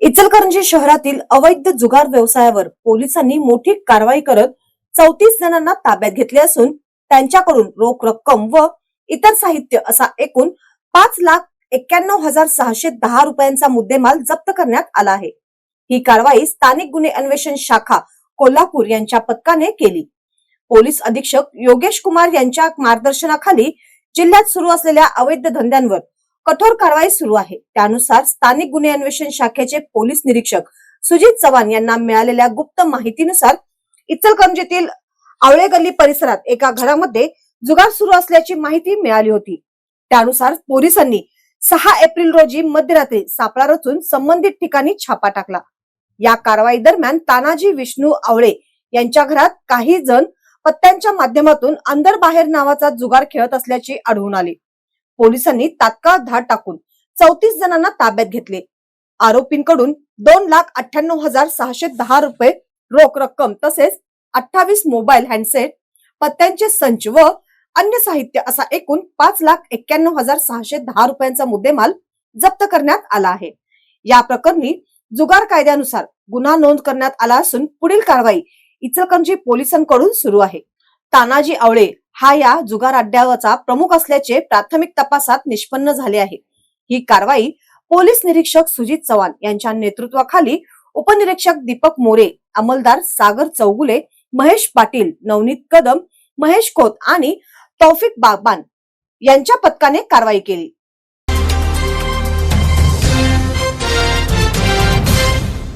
इचलकरंजी शहरातील अवैध जुगार व्यवसायावर पोलिसांनी मोठी कारवाई करत 34 जणांना ताब्यात घेतले असून त्यांच्याकडून रोख रक्कम व इतर साहित्य असा एकूण 5,91,610 रुपयांचा मुद्देमाल जप्त करण्यात आला आहे। ही कारवाई स्थानिक गुन्हे अन्वेषण शाखा कोल्हापूर यांच्या पथकाने केली। पोलीस अधीक्षक योगेश कुमार यांच्या मार्गदर्शनाखाली जिल्ह्यात सुरू असलेल्या अवैध धंद्यांवर कठोर कारवाई सुरू आहे। त्यानुसार स्थानिक गुन्हे अन्वेषण शाखेचे पोलीस निरीक्षक सुजित चव्हाण यांना मिळालेल्या गुप्त माहितीनुसार इचलकरंजीतील आवळे गल्ली परिसरात एका घरामध्ये जुगार सुरू असल्याची माहिती मिळाली होती। त्यानुसार पोलिसांनी 6 एप्रिल रोजी मध्यरात्री सापळा रचून संबंधित ठिकाणी छापा टाकला। या कारवाई दरम्यान तानाजी विष्णू आवळे यांच्या घरात काही जण पत्त्यांच्या माध्यमातून अंदर बाहेर नावाचा जुगार खेळत असल्याचे आढळून आले। पोलिसांनी तात्काळ धाड टाकून 34 जणांना ताब्यात घेतले। आरोपींकडून 2,98,610 रुपये रोख रक्कम तसेच 28 मोबाईल हँडसेट, पत्त्यांचे संच व अन्य साहित्य असा एकूण 5,91,610 रुपयांचा मुद्देमाल जप्त करण्यात आला आहे। या प्रकरणी जुगार कायद्यानुसार गुन्हा नोंद करण्यात आला असून पुढील कारवाई इचलकरंजी पोलिसांकडून सुरू आहे। तानाजी आवळे हा या जुगार अड्ड्याचा प्रमुख असल्याचे प्राथमिक तपासात निष्पन्न झाले आहे। ही कारवाई पोलीस निरीक्षक सुजित चव्हाण यांच्या नेतृत्वाखाली उपनिरीक्षक दीपक मोरे, अंमलदार सागर चौगुले, महेश पाटील, नवनीत कदम, महेश खोत आणि तौफिक बागबान यांच्या पथकाने कारवाई केली।